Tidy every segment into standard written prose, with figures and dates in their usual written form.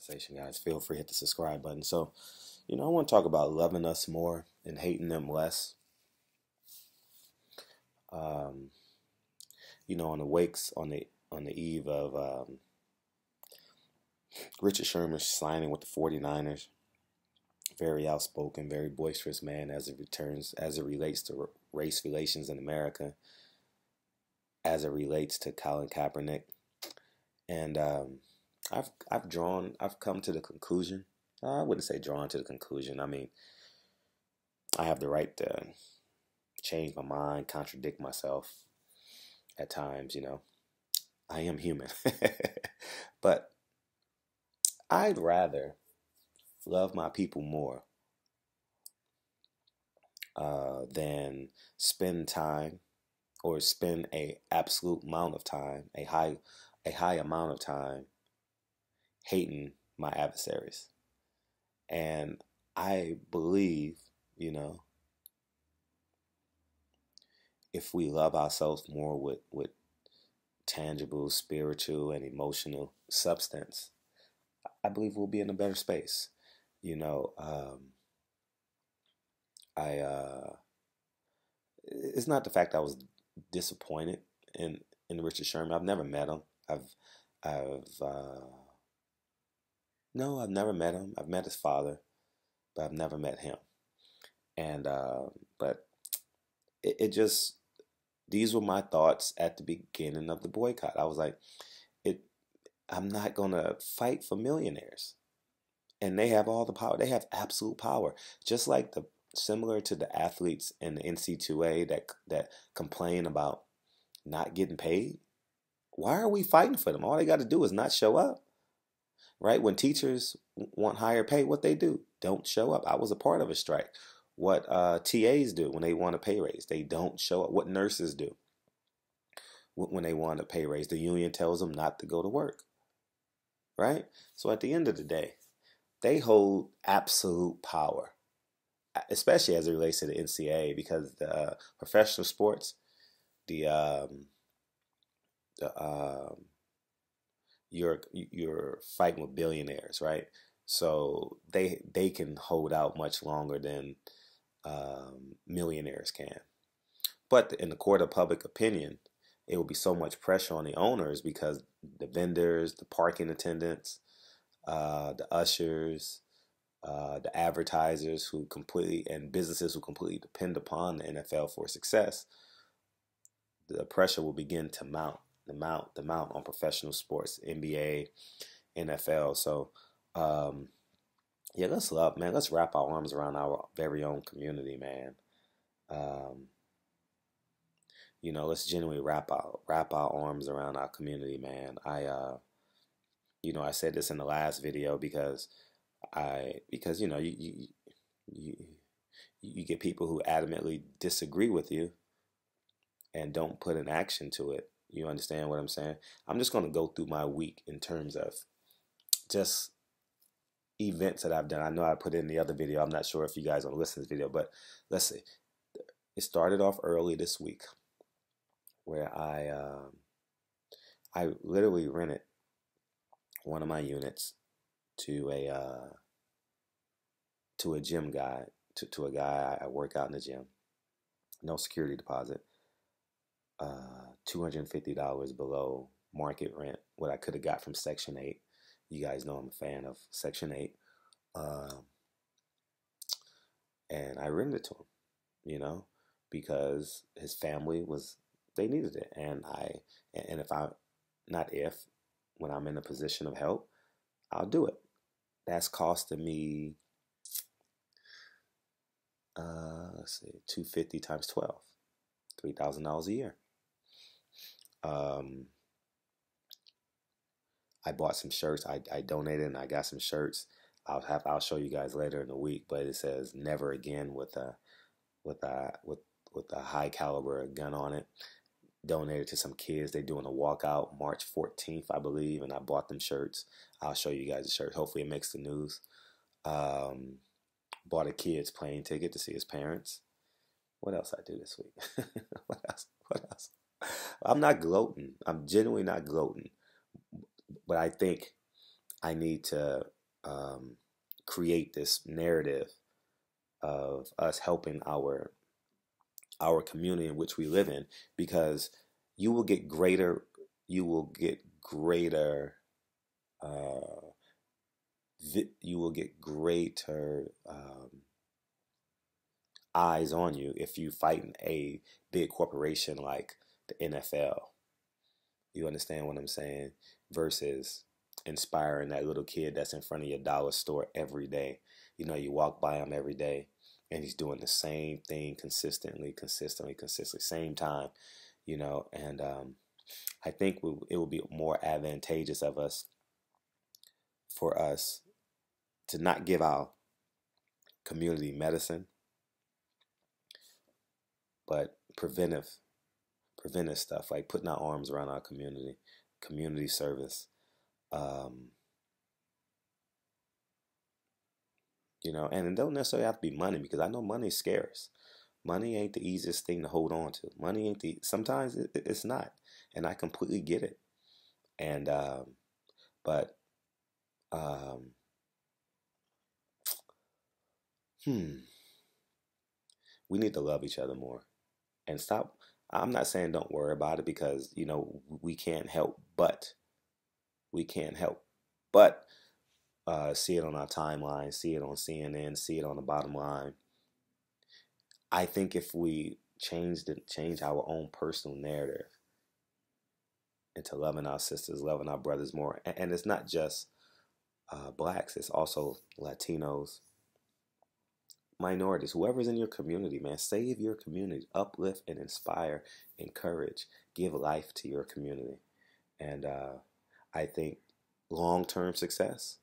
conversation, guys. Feel free to hit the subscribe button. So, I want to talk about loving us more and hating them less. Um, on the eve of Richard Sherman signing with the 49ers, very outspoken, very boisterous man as it relates to race relations in America, as it relates to Colin Kaepernick, and I've come to the conclusion. I wouldn't say drawn to the conclusion. I mean, I have the right to change my mind, contradict myself at times. I am human, but I'd rather love my people more than spend time or spend a absolute amount of time, a high amount of time hating my adversaries. And I believe, if we love ourselves more with tangible, spiritual, and emotional substance, I believe we'll be in a better space. I it's not the fact I was disappointed in Richard Sherman. I've never met him. No, I've never met him. I've met his father, but I've never met him. And but it just, these were my thoughts at the beginning of the boycott. I was like, I'm not gonna fight for millionaires, and they have all the power. They have absolute power, just like similar to the athletes in the NC2A that complain about not getting paid. Why are we fighting for them? All they got to do is not show up, right? When teachers want higher pay, what they do? Don't show up. I was a part of a strike. What TAs do when they want a pay raise? They don't show up. What nurses do when they want a pay raise? The union tells them not to go to work, right? So at the end of the day, they hold absolute power, especially as it relates to the NCAA, because the professional sports, you're fighting with billionaires, right? So they can hold out much longer than millionaires can. But in the court of public opinion, it will be so much pressure on the owners, because the vendors, the parking attendants, the ushers, the advertisers and businesses who completely depend upon the NFL for success, the pressure will begin to mount on professional sports, NBA, NFL. So, yeah, let's love, man. Let's wrap our arms around our very own community, man. Let's genuinely wrap our arms around our community, man. I said this in the last video because you get people who adamantly disagree with you and don't put an action to it. You understand what I'm saying? I'm just going to go through my week in terms of just events that I've done. I know I put in the other video. I'm not sure if you guys want to listen to this video, but let's see. It started off early this week where I literally rented one of my units to a gym guy, to a guy I work out in the gym. No security deposit. $250 below market rent, what I could have got from Section 8. You guys know I'm a fan of Section 8. And I rented it to him, because his family they needed it. And when I'm in a position of help, I'll do it. That's costing me, let's see, $250 times 12, $3,000 a year. I bought some shirts. I donated and I got some shirts. I'll show you guys later in the week, but it says "Never Again" with a high caliber gun on it. Donated to some kids. They're doing a walkout March 14th, I believe, and I bought them shirts. I'll show you guys the shirt. Hopefully it makes the news. Bought a kid's plane ticket to see his parents. What else I do this week? What else? I'm not gloating. I'm genuinely not gloating. But I think I need to um, create this narrative of us helping our community in which we live in, because you will get greater you will get greater uh, you will get greater eyes on you if you fight in a big corporation like the NFL. You understand what I'm saying? Versus inspiring that little kid that's in front of your dollar store every day. You know, you walk by him every day and he's doing the same thing consistently, same time, and I think it will be more advantageous of us for us to not give our community medicine, but preventive stuff like putting our arms around our community service. Um, and it don't necessarily have to be money, because I know money is scarce. Money ain't the easiest thing to hold on to. Money ain't sometimes it's not, and I completely get it. And but um, hmm, we need to love each other more and stop. I'm not saying don't worry about it, because we can't help but we can't help but see it on our timeline, see it on CNN, see it on the bottom line. I think if we change our own personal narrative into loving our sisters, loving our brothers more, and it's not just blacks, it's also Latinos, minorities, whoever's in your community, man, save your community, uplift and inspire, encourage, give life to your community. And I think long-term success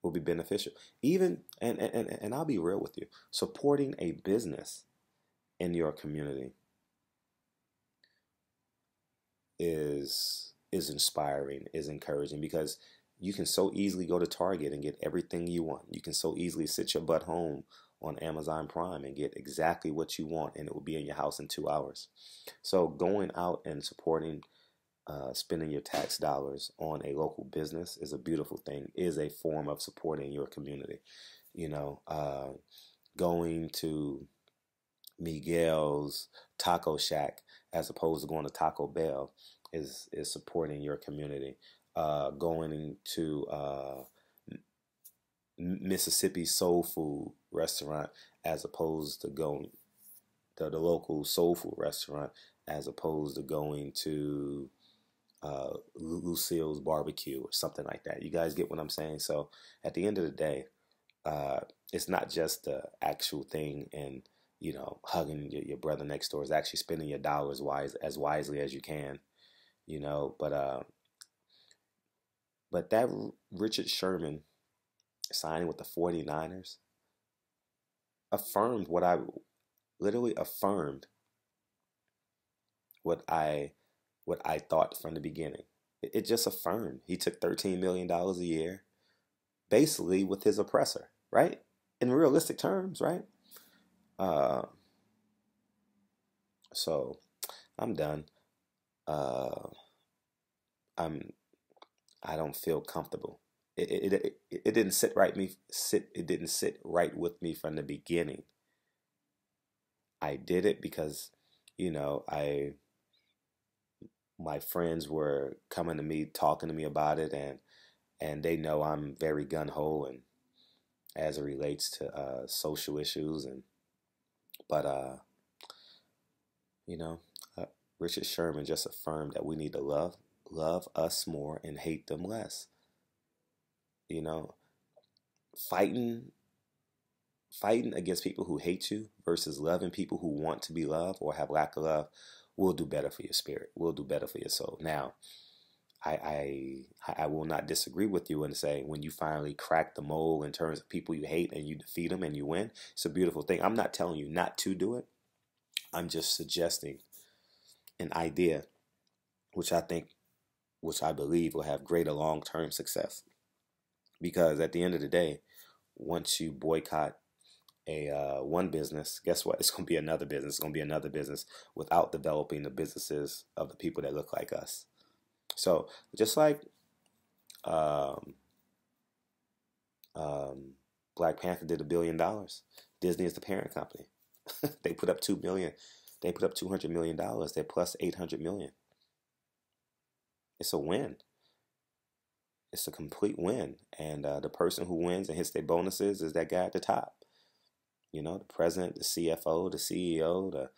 will be beneficial. Even, and I'll be real with you, supporting a business in your community is inspiring, is encouraging, because you can so easily go to Target and get everything you want. You can so easily sit your butt home on Amazon Prime and get exactly what you want, and it will be in your house in 2 hours. So going out and supporting, spending your tax dollars on a local business is a beautiful thing, is a form of supporting your community. Going to Miguel's Taco Shack as opposed to going to Taco Bell is supporting your community. Going to Mississippi Soul Food Restaurant as opposed to going to the local soul food restaurant, as opposed to going to Lucille's Barbecue or something like that. You guys get what I'm saying? So at the end of the day, it's not just the actual thing and hugging your brother next door. Is actually spending your dollars as wisely as you can. But that Richard Sherman signing with the 49ers affirmed literally affirmed what I thought from the beginning. It just affirmed. He took $13 million a year, basically with his oppressor, right? In realistic terms, right? So I'm done. I don't feel comfortable. It didn't sit right it didn't sit right with me from the beginning. I did it because, my friends were coming to me, talking to me about it, and they know I'm very gun ho and as it relates to social issues, but you know, Richard Sherman just affirmed that we need to love us more and hate them less. You know, fighting against people who hate you versus loving people who want to be loved or have lack of love will do better for your spirit, will do better for your soul. Now, I will not disagree with you and say when you finally crack the mold in terms of people you hate and you defeat them and you win, it's a beautiful thing. I'm not telling you not to do it. I'm just suggesting an idea which I believe will have greater long-term success. Because at the end of the day, once you boycott one business, guess what? It's going to be another business. It's going to be another business without developing the businesses of the people that look like us. So just like Black Panther did $1 billion. Disney is the parent company. They put up 2 million. They put up $200 million. They're plus 800 million. It's a win. It's a complete win. And the person who wins and hits their bonuses is that guy at the top. You know, the president, the CFO, the CEO,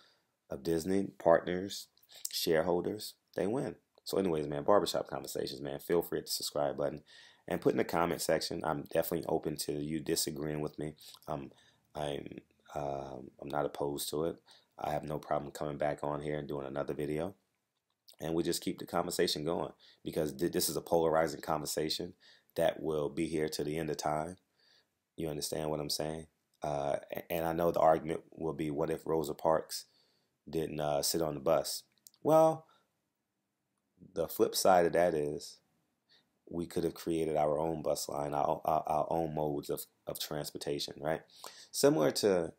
of Disney, partners, shareholders, they win. So, anyways, man, Barbershop Conversations, man. Feel free to hit the subscribe button and put in the comment section. I'm definitely open to you disagreeing with me. I'm I'm not opposed to it. I have no problem coming back on here and doing another video. And we just keep the conversation going because this is a polarizing conversation that will be here to the end of time. You understand what I'm saying? And I know the argument will be, what if Rosa Parks didn't sit on the bus? Well, the flip side of that is we could have created our own bus line, our own modes of transportation, right? Similar to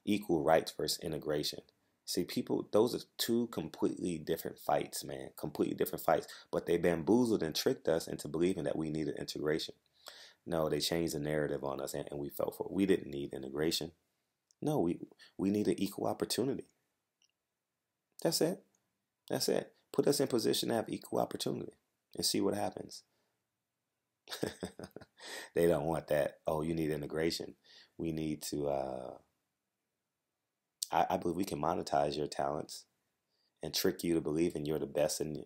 equal rights versus integration. See, people, those are two completely different fights, man. Completely different fights. But they bamboozled and tricked us into believing that we needed integration. No, they changed the narrative on us and we fell for it. We didn't need integration. No, we needed equal opportunity. That's it. That's it. Put us in position to have equal opportunity and see what happens. They don't want that. Oh, you need integration. We need to, I believe we can monetize your talents and trick you to believing you're the best and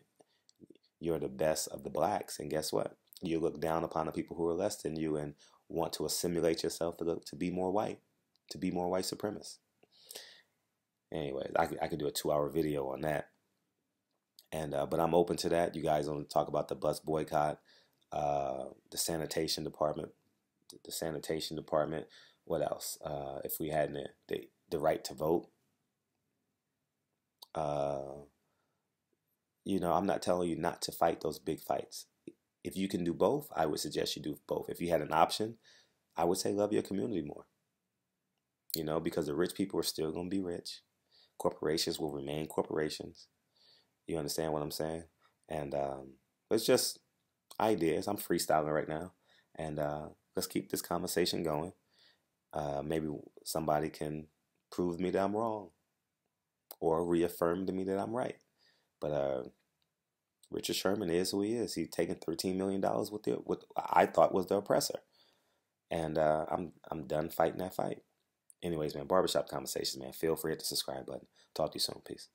you're the best of the blacks. And guess what? You look down upon the people who are less than you and want to assimilate yourself to be more white, to be more white supremacist. Anyways, I could do a 2-hour video on that. And but I'm open to that. You guys want to talk about the bus boycott, the sanitation department, What else? If we had the right to vote, you know, I'm not telling you not to fight those big fights. If you can do both, I would suggest you do both. If you had an option, I would say love your community more. You know, because the rich people are still going to be rich. Corporations will remain corporations. You understand what I'm saying? And it's just ideas. I'm freestyling right now. And let's keep this conversation going. Maybe somebody can prove me that I'm wrong or reaffirm to me that I'm right. But Richard Sherman is who he is. He's taking $13 million with what I thought was the oppressor. And I'm done fighting that fight. Anyways, man, Barbershop Conversations, man. Feel free to hit the subscribe button. Talk to you soon. Peace.